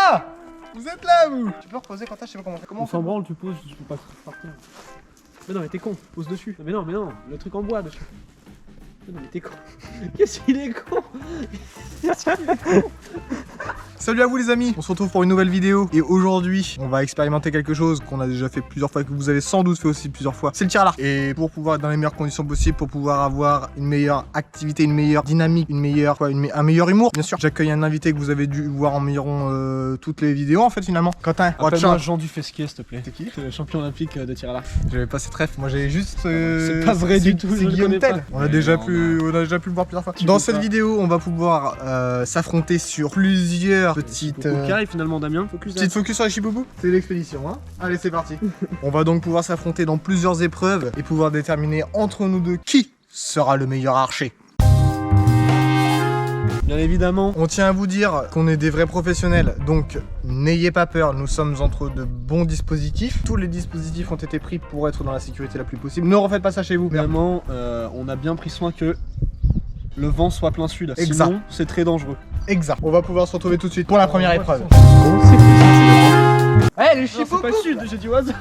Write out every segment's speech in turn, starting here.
Ah! Vous êtes là, vous! Tu peux reposer quand je sais pas comment. On s'en branle, tu poses, je peux pas partir. Mais non, mais t'es con, pose dessus. Mais non, le truc en bois dessus. Mais non, mais t'es con. Qu'est-ce qu'il est con? Salut à vous les amis, on se retrouve pour une nouvelle vidéo et aujourd'hui on va expérimenter quelque chose qu'on a déjà fait plusieurs fois et que vous avez sans doute fait aussi plusieurs fois, c'est le tir à l'arc. Et pour pouvoir être dans les meilleures conditions possibles, pour pouvoir avoir une meilleure activité, une meilleure dynamique, un meilleur humour, bien sûr, j'accueille un invité que vous avez dû voir environ toutes les vidéos en fait finalement. Quentin, appelle-moi Jean du Fesquier s'il te plaît. C'est qui? Le champion olympique de tir à l'arc. J'avais pas cette ref, moi j'avais juste... c'est pas vrai du tout, c'est Guillaume Tell. On a déjà pu le voir plusieurs fois. Dans cette vidéo on va pouvoir s'affronter sur plusieurs petites... Carré finalement Damien. Petite focus sur les chiboubous. C'est l'expédition hein. Allez c'est parti. On va donc pouvoir s'affronter dans plusieurs épreuves et pouvoir déterminer entre nous deux qui sera le meilleur archer. Bien évidemment. On tient à vous dire qu'on est des vrais professionnels, donc n'ayez pas peur, nous sommes entre de bons dispositifs. Tous les dispositifs ont été pris pour être dans la sécurité la plus possible. Ne refaites pas ça chez vous. Évidemment, on a bien pris soin que le vent soit plein sud. Exact. Sinon, c'est très dangereux. Exact. On va pouvoir se retrouver tout de suite pour la première épreuve. Eh les chiffres, c'est pas sud, j'ai dit au hasard.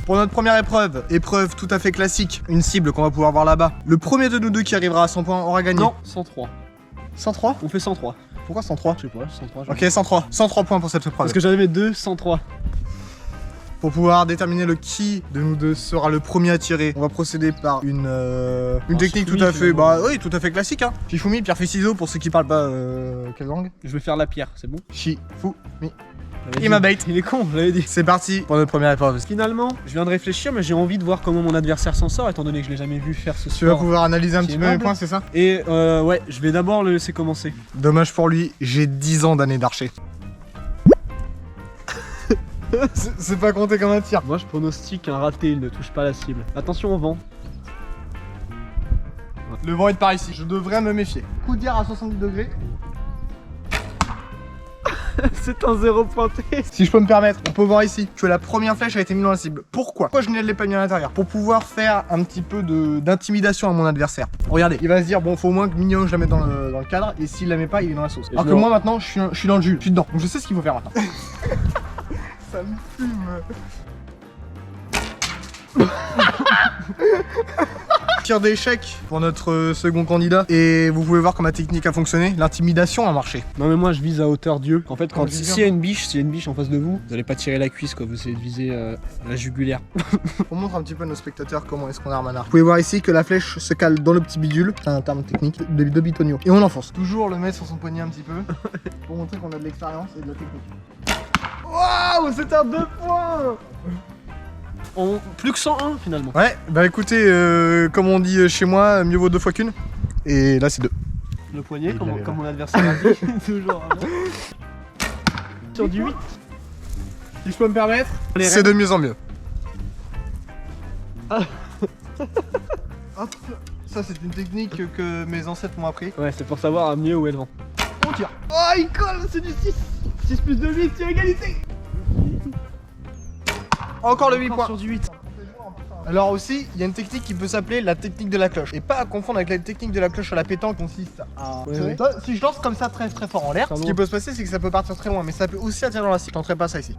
Pour notre première épreuve tout à fait classique, une cible qu'on va pouvoir voir là-bas. Le premier de nous deux qui arrivera à 100 points aura gagné. Non, 103. 103? On fait 103. Pourquoi 103? Je sais pas, 103. Ok, 103. 103 points pour cette épreuve. Parce que j'avais mes deux 103. Pour pouvoir déterminer qui de nous deux sera le premier à tirer, on va procéder par une technique tout à fait, tout à fait classique hein. Shifumi, pierre feuille ciseaux pour ceux qui parlent pas quelle langue? Je vais faire la pierre, c'est bon? Shifumi. Il m'a bait. Il est con, je l'avais dit. C'est parti pour notre première épreuve. Finalement, je viens de réfléchir, mais j'ai envie de voir comment mon adversaire s'en sort, étant donné que je l'ai jamais vu faire ce sport. Tu vas pouvoir analyser un petit peu les points, c'est ça? Et ouais, je vais d'abord le laisser commencer. Dommage pour lui, j'ai 10 ans d'années d'archer. C'est pas compté comme un tir. Moi je pronostique un raté, il ne touche pas la cible. Attention au vent. Le vent est par ici, je devrais me méfier. Coup d'air à 70 degrés. C'est un zéro pointé. Si je peux me permettre, on peut voir ici que la première flèche a été mise dans la cible. Pourquoi je ne l'ai pas mis à l'intérieur? Pour pouvoir faire un petit peu d'intimidation à mon adversaire. Regardez, il va se dire bon faut au moins que Mignon je la mette dans le cadre et s'il la met pas il est dans la sauce. Alors que moi maintenant je suis dans le jus, je suis dedans. Donc je sais ce qu'il faut faire maintenant. Ça me fume. Tir d'échec pour notre second candidat et vous pouvez voir comment la technique a fonctionné, l'intimidation a marché. Non mais moi je vise à hauteur Dieu. En fait quand s'il y a une biche, en face de vous, vous allez pas tirer la cuisse quoi, vous essayez de viser la jugulaire. On montre un petit peu à nos spectateurs comment est-ce qu'on arme un arc. Vous pouvez voir ici que la flèche se cale dans le petit bidule, c'est un terme technique, de bitonio. Et on enfonce. Toujours le mettre sur son poignet un petit peu pour montrer qu'on a de l'expérience et de la technique. Waouh, c'est un 2 points. Plus que 101 finalement. Ouais, bah écoutez, comme on dit chez moi, mieux vaut 2 fois qu'une. Et là c'est 2. Le poignet, comme mon adversaire a dit, toujours avant. Sur du 8. Si je peux me permettre, c'est de mieux en mieux. Hop, ça c'est une technique que mes ancêtres m'ont appris. Ouais, c'est pour savoir à mieux où est le vent. On tire. Oh, il colle, c'est du 6. 6 plus 2, 8, c'est égalité. Encore le 8 points. Sur du 8. Alors aussi, il y a une technique qui peut s'appeler la technique de la cloche. Et pas à confondre avec la technique de la cloche à la pétanque qui consiste à... Ouais. Si je lance comme ça très fort en l'air, ce qui peut se passer c'est que ça peut partir très loin. Mais ça peut aussi attirer dans la cible. Je tenterai pas ça ici.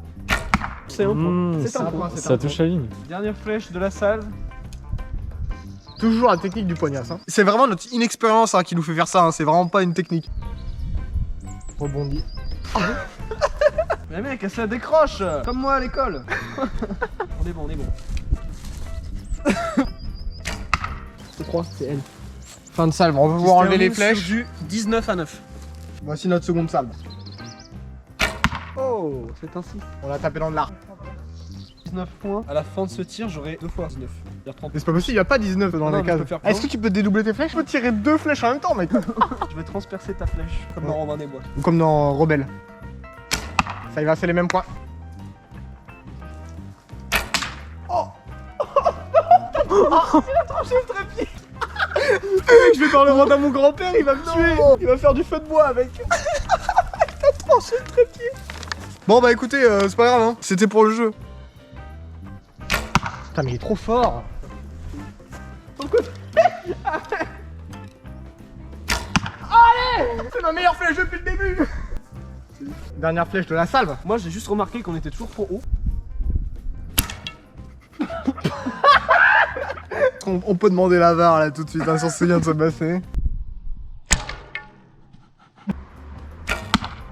C'est un point. C'est un point. Ça touche la ligne. Dernière flèche de la salle. Toujours la technique du poignard. Hein. C'est vraiment notre inexpérience qui nous fait faire ça. Hein. C'est vraiment pas une technique. Rebondis. Mais mec, ça décroche. Comme moi à l'école. On est bon. C'est 3, c'est elle. Fin de salve, on va pouvoir enlever les flèches. Du 19 à 9. Voici notre seconde salve. Oh, c'est un 6. On l'a tapé dans de l'arc. 19 points. À la fin de ce tir, j'aurai 2 fois 19. Mais c'est pas possible, il n'y a pas 19 dans les cases. Est-ce que tu peux dédoubler tes flèches? Je peux tirer 2 flèches en même temps, mec. Je vais transpercer ta flèche, comme dans Robin des Bois. Ou comme dans Rebelle. Ça y va, c'est les mêmes points. Oh. Il a tranché le trépied. Je vais parler à mon grand-père, il va me tuer. Il va faire du feu de bois avec. Il a tranché le trépied. Bon bah écoutez, c'est pas grave hein, c'était pour le jeu. Putain mais il est trop fort. Ton côté. Allez. ma meilleure flèche depuis le début. Dernière flèche de la salve. Moi j'ai juste remarqué qu'on était toujours trop haut. On peut demander la VAR là tout de suite, hein, si on se souvient de ce bassin.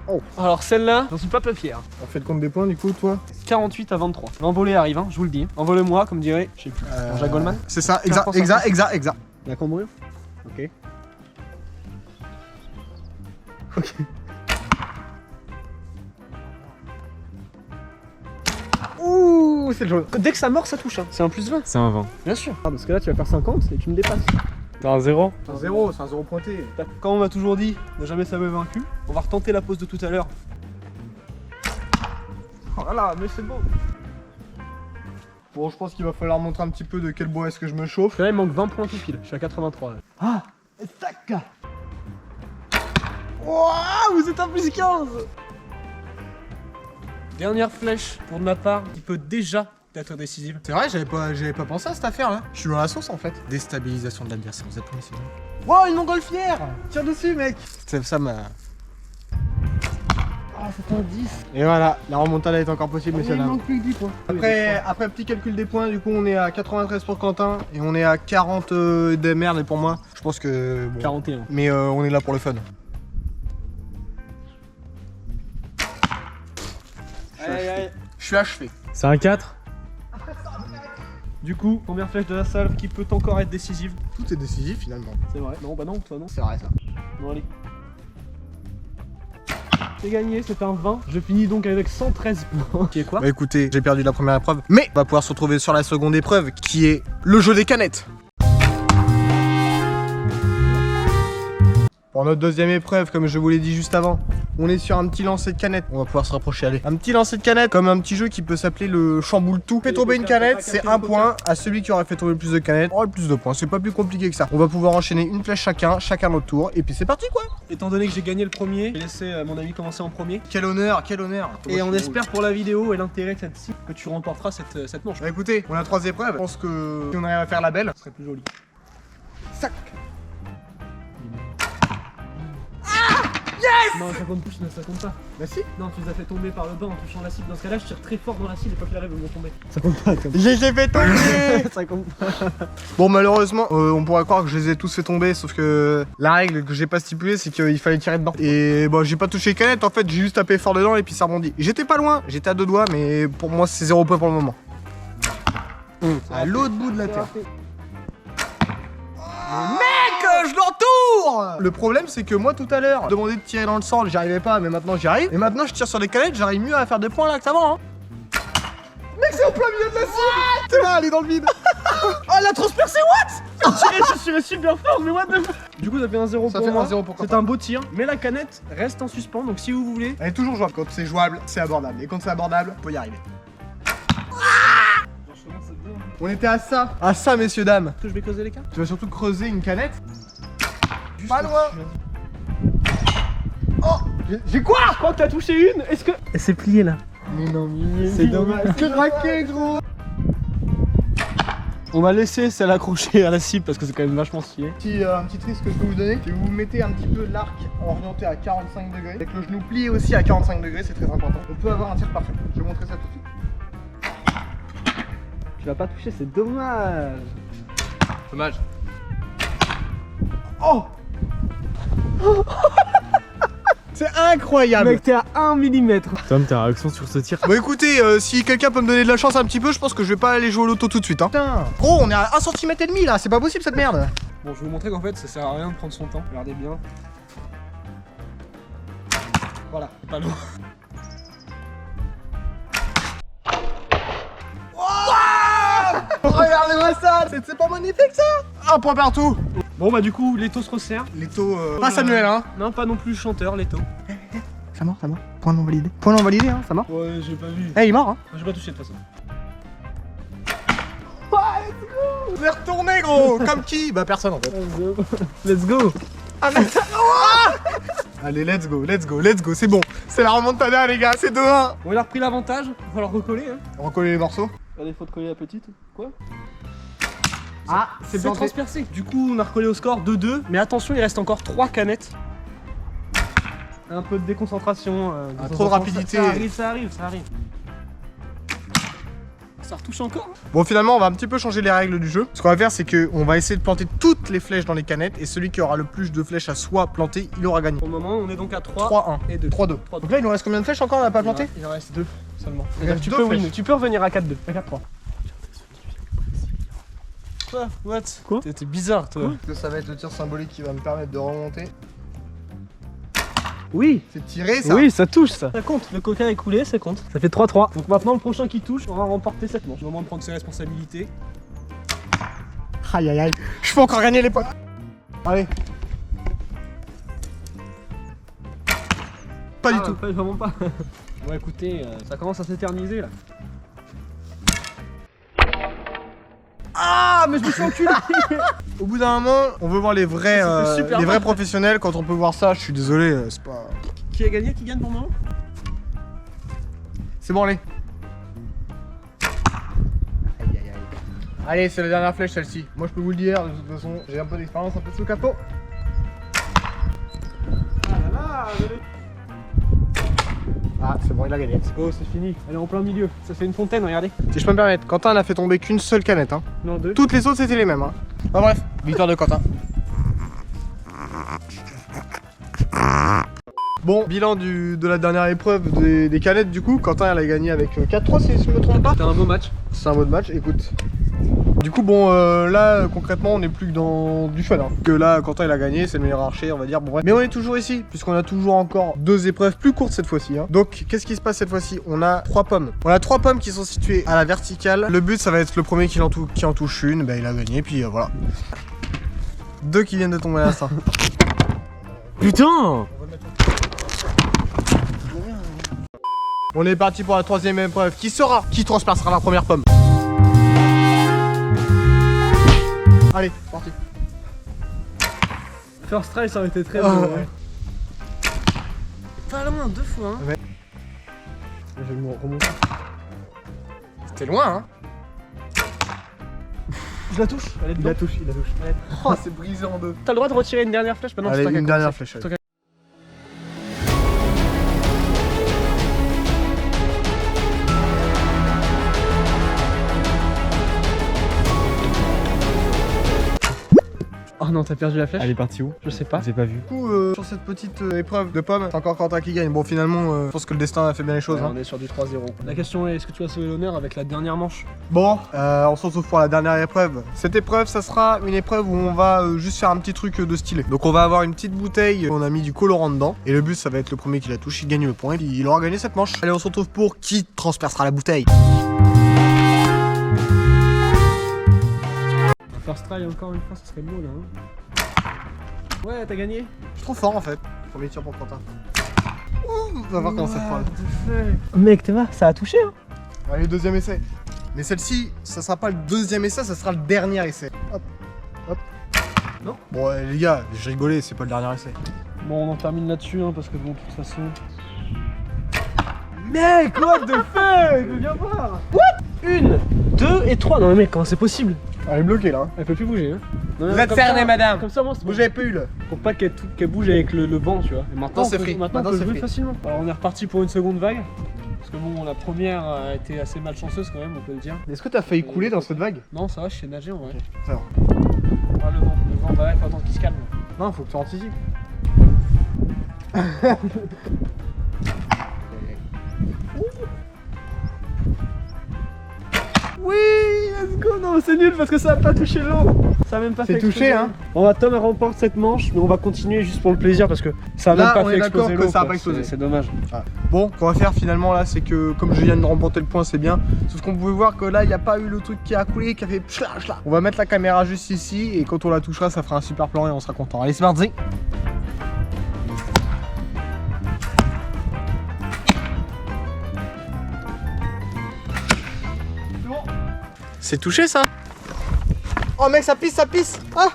Oh. Alors celle-là, j'en suis pas peu fier. On fait le compte des points du coup, toi? 48 à 23. L'envolée arrive, hein, je vous le dis. Envolez-moi, comme dirait, je sais plus, Jean-Jacques Goldman. C'est ça, exact. La cambrure. Ok. Ok. Ouh, c'est le jaune. Dès que ça mord, ça touche, hein. C'est un plus 20. C'est un 20. Bien sûr. Ah, parce que là, tu vas faire 50 et tu me dépasses. T'as un 0? C'est un 0, c'est un 0 pointé. Comme on m'a toujours dit, ne jamais savoir vaincu, on va retenter la pose de tout à l'heure. Oh là là, mais c'est beau. Bon, je pense qu'il va falloir montrer un petit peu de quel bois est-ce que je me chauffe. Là, il manque 20 points tout pile. Je suis à 83. Là. Ah, tac. Waouh, vous êtes à plus 15. Dernière flèche pour de ma part qui peut déjà être décisive. C'est vrai, j'avais pas pensé à cette affaire là. Je suis dans la sauce en fait. Déstabilisation de l'adversaire, vous êtes pris, c'est bon. Wow, une montgolfière. Tire dessus, mec. Ça m'a. Ah, c'est un 10. Et voilà, la remontada est encore possible, messieurs Il dames. manque plus que 10 points. Après petit calcul des points, du coup on est à 93 pour Quentin et on est à 40 des merdes et pour moi. Je pense que. Bon. 41. Mais on est là pour le fun. Je suis achevé. C'est un 4? Du coup, première flèche de la salve qui peut encore être décisive. Tout est décisif finalement. C'est vrai. Non, bah non, toi non. C'est vrai ça. Bon, allez. C'est gagné, c'est un 20. Je finis donc avec 113 points. Qui est quoi? Bah écoutez, j'ai perdu la première épreuve, mais on va pouvoir se retrouver sur la seconde épreuve qui est le jeu des canettes. Pour notre deuxième épreuve, comme je vous l'ai dit juste avant, on est sur un petit lancer de canette. On va pouvoir se rapprocher, allez. Un petit lancer de canette, comme un petit jeu qui peut s'appeler le chamboule tout. Fait tomber une canette, c'est un point. À celui qui aura fait tomber le plus de canettes aura le plus de points. C'est pas plus compliqué que ça. On va pouvoir enchaîner une flèche chacun notre tour. Et puis c'est parti quoi. Étant donné que j'ai gagné le premier, je vais laisser mon ami commencer en premier. Quel honneur, quel honneur. Et on espère pour la vidéo et l'intérêt de cette cible que tu remporteras cette manche. Bah écoutez, on a 3 épreuves. Je pense que si on arrive à faire la belle, Ce serait plus joli. sac. Non, ça compte plus, ça compte pas. Bah si. Non, tu les as fait tomber par le bas en touchant la cible. Dans ce cas-là, je tire très fort dans la cible et pas que la rêve vont tomber. Ça compte pas, comme Je les ai fait tomber. ça compte pas. Bon malheureusement on pourrait croire que je les ai tous fait tomber, sauf que la règle que j'ai pas stipulée c'est qu'il fallait tirer dedans. Et bon j'ai pas touché les canettes en fait, j'ai juste tapé fort dedans et puis ça rebondit. J'étais pas loin, j'étais à 2 doigts mais pour moi c'est 0 point pour le moment. À l'autre bout de la terre. Mec, je l'entoure. Le problème c'est que moi tout à l'heure, demandé de tirer dans le sang, j'y arrivais pas mais maintenant j'y arrive. Et maintenant je tire sur les canettes, j'arrive mieux à faire des points là que avant. Hein. Mec c'est au plein milieu de la cible. T'es là, elle est dans le vide. Oh elle a transpercé what. Je suis la cible bien fort, mais what the fuck. Du coup, ça fait un 0 Ça pour fait moi. un 0 pour C'est Quentin. un beau tir, mais la canette reste en suspens. Donc si vous voulez, Elle est toujours jouable. Quand c'est jouable, c'est abordable. Et quand c'est abordable, on peut y arriver. On était à ça. À ça, messieurs, dames. que je vais creuser les cartes. Tu vas surtout creuser une canette. Juste Pas loin. au-dessus. Oh, j'ai quoi? Je crois que t'as touché une. Est-ce que elle s'est pliée là? Mais non, mais C'est dommage. Craqué, gros. On va laisser celle accrochée à la cible parce que c'est quand même vachement stylé. Un petit trick que je peux vous donner, c'est que vous mettez un petit peu l'arc orienté à 45 degrés. Avec le genou plié aussi à 45 degrés, c'est très important. On peut avoir un tir parfait. Je vais montrer ça tout de suite. Tu l'as pas touché, c'est dommage. Dommage. Oh. C'est incroyable. Mec, t'es à 1 mm. Tom, ta réaction sur ce tir? Bon écoutez, si quelqu'un peut me donner de la chance un petit peu, je pense que je vais pas aller jouer au loto tout de suite. Hein. Putain. Gros, on est à 1,5 cm là, c'est pas possible cette merde. Bon, je vais vous montrer qu'en fait, ça sert à rien de prendre son temps. Regardez bien. Voilà, c'est pas loin. Regardez-moi ça. C'est pas magnifique ça. Un point partout. Bon, bah, du coup, Leto se resserre. Leto, pas Samuel hein. Non, pas non plus chanteur, Leto. Ça mort, ça mort. Point non validé. Point non validé hein, ça mort. Ouais, j'ai pas vu. Eh, il est mort hein. J'ai pas touché de toute façon. On est retourné gros. Comme qui? Bah personne en fait. Let's go. Allez, let's go, let's go, let's go, c'est bon. C'est la remontada les gars, c'est 2-1. Bon, il a repris l'avantage. Il va falloir recoller. Hein. Recoller les morceaux. Pas des fautes de coller la petite. Quoi? Ah, C'est transpercé. Du coup, on a recollé au score 2-2. Mais attention, il reste encore 3 canettes. Un peu de déconcentration. Trop de rapidité. Ça arrive. Ça retouche encore. Bon, finalement, on va un petit peu changer les règles du jeu. Ce qu'on va faire, c'est qu'on va essayer de planter toutes les flèches dans les canettes. Et celui qui aura le plus de flèches à soi plantées, il aura gagné. Pour le moment, on est donc à 3. 3-1 et 2. 3-2. Donc là, il nous reste combien de flèches encore? On n'a pas planté? Il en reste 2 seulement. Il reste Tu deux peux flèches. win. Tu peux revenir à 4-2. À 4-3. Quoi? What? Quoi? T'es bizarre, toi. Que ça va être le tir symbolique qui va me permettre de remonter. Oui. C'est tiré, ça? Oui, ça touche ça. Ça compte, le coca est coulé, ça compte. Ça fait 3-3. Donc maintenant, le prochain qui touche aura remporté cette manche. Moment de prendre ses responsabilités. Aïe aïe aïe. Je peux encore gagner les potes. Allez. Pas du tout. Vraiment pas. Bon, écoutez, ça commence à s'éterniser là. Ah, mais je me suis enculé. Au bout d'un moment, on veut voir les vrais, Ça fait super mal. professionnels. Quand on peut voir ça, je suis désolé, c'est pas... Qui a gagné? Qui gagne pour le moment? C'est bon, allez. Aïe aïe aïe. Allez, c'est la dernière flèche celle-ci. Moi je peux vous le dire, de toute façon, j'ai un peu d'expérience un peu sous le capot. Ah là là, Ah, c'est bon, il a gagné. oh, c'est fini. Elle est en plein milieu. Ça fait une fontaine, regardez. Si je peux me permettre, Quentin n'a fait tomber qu'une seule canette. Hein. Non, 2. Toutes les autres c'était les mêmes. Hein. Enfin bref, victoire de Quentin. Bon, bilan de la dernière épreuve des canettes du coup. Quentin elle a gagné avec 4-3 si je me trompe pas. C'était un beau match. C'est un mode match, écoute. Du coup, bon, là, concrètement, on n'est plus que dans du fun. Hein. Que là, Quentin, il a gagné, c'est le meilleur archer, on va dire. Bon, bref. Mais on est toujours ici, puisqu'on a toujours encore 2 épreuves plus courtes cette fois-ci. Hein. Donc, qu'est-ce qui se passe cette fois-ci? On a 3 pommes. On a 3 pommes qui sont situées à la verticale. Le but, ça va être le premier qui en touche une. Bah, il a gagné, puis voilà. 2 qui viennent de tomber à l'instant. Putain! On est parti pour la 3e épreuve. Qui transpercera la première pomme? Allez, parti. First try, ça aurait été très Oh, beau. ouais. Pas loin, 2 fois. Hein. Ouais. Je vais me remonter. C'était loin, hein. Je la touche. Elle est dedans. il la touche. Ouais. Oh, c'est brisé en 2. T'as le droit de retirer une dernière flèche maintenant. Allez, c'est toi qui as une dernière commencé. flèche. C'est toi qui Oh non, t'as perdu la flèche? Elle est partie où? Je sais pas. J'ai pas vu. Du coup, sur cette petite épreuve de pommes, c'est encore Quentin qui gagne. Bon, finalement, je pense que le destin a fait bien les choses. Ouais, Hein. on est sur du 3-0. La question est, est-ce que tu vas sauver l'honneur avec la dernière manche? Bon, on se retrouve pour la dernière épreuve. Cette épreuve, ça sera une épreuve où on va juste faire un petit truc de stylé. Donc, on va avoir une petite bouteille, on a mis du colorant dedans. Et le but, ça va être le premier qui la touche, il gagne le point. Et il aura gagné cette manche. Allez, on se retrouve pour qui transpercera la bouteille. First try encore une fois, ça serait beau là. Hein. Ouais, t'as gagné. Je suis trop fort en fait. Premier tir pour Quentin. Ouh, on va voir comment ça prend. Mec, t'es ça a touché hein. Allez, deuxième essai. Mais celle-ci, ça sera pas le deuxième essai, ça sera le dernier essai. Hop, hop. Non. Bon, les gars, j'ai rigolé, c'est pas le dernier essai. Bon, on en termine là-dessus hein, parce que bon, de toute façon. Mec, what the fuck? Viens voir. What? 1, 2 et 3. Non mais mec, comment c'est possible? Elle est bloquée là. Elle peut plus bouger hein. Non, Vous non, êtes comme cerné, ça, madame. Comme ça, moi, c'est bon. Bougez plus là. Pour pas qu'elle bouge avec le vent, tu vois. Et maintenant, c'est on peut- free. Maintenant, Maintenant, on peut c'est jouer free. facilement. Alors, on est reparti pour une seconde vague. Parce que bon, la première a été assez malchanceuse quand même, on peut le dire. Est-ce que t'as failli couler dans cette vague? Non, ça va, je sais nager en vrai. Ça va. Ah, le vent, bah ouais, faut attendre qu'il se calme. Non, faut que tu anticipes. Oui, let's go. Non, c'est nul parce que ça a pas touché l'eau. Ça a même pas C'est fait touché, exploser. hein. On va Tom remporte cette manche, mais on va continuer juste pour le plaisir parce que ça a Là, même pas on fait est d'accord exploser que l'eau. ça a quoi. pas explosé. C'est dommage. Bon, ce qu'on va faire finalement là, c'est que comme je viens de remporter le point, c'est bien. Sauf qu'on pouvait voir que là, il n'y a pas eu le truc qui a coulé, qui a fait chla chla. On va mettre la caméra juste ici et quand on la touchera, ça fera un super plan et on sera content. Allez, c'est parti. C'est touché ça? Oh mec, ça pisse, ça pisse. Ah,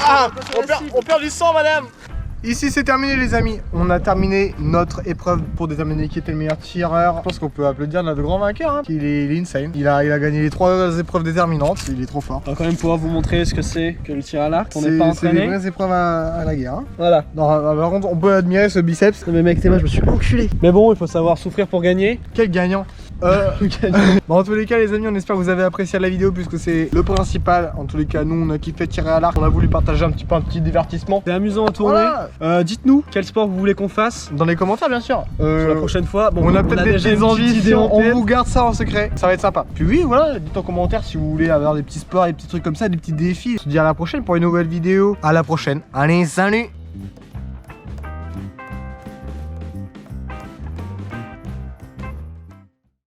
ah, on perd du sang, madame. Ici c'est terminé les amis, on a terminé notre épreuve pour déterminer qui était le meilleur tireur. Je pense qu'on peut applaudir notre grand vainqueur, hein. Il est insane. Il a gagné les 3 épreuves déterminantes, il est trop fort. On va quand même pouvoir vous montrer ce que c'est que le tir à l'arc. On n'est C'est pas c'est des entraîné. vraies épreuves à la guerre. Hein. Voilà. Non, par contre on peut admirer ce biceps. Non mais mec, t'es moi, je me suis enculé. Mais bon, il faut savoir souffrir pour gagner. Quel gagnant. Bon, en tous les cas les amis, on espère que vous avez apprécié la vidéo puisque c'est le principal. En tous les cas nous on a kiffé tirer à l'arc, on a voulu partager un petit divertissement. C'est amusant à tourner. Voilà. Dites-nous quel sport vous voulez qu'on fasse Dans les commentaires bien sûr. pour la prochaine fois. Bon, on a peut-être des déjà une petites petite envies, idée en on tête. vous garde ça en secret, ça va être sympa. Puis oui voilà, dites en commentaire si vous voulez avoir des petits sports, des petits trucs comme ça, des petits défis. On se dit à la prochaine pour une nouvelle vidéo. À la prochaine. Allez, salut.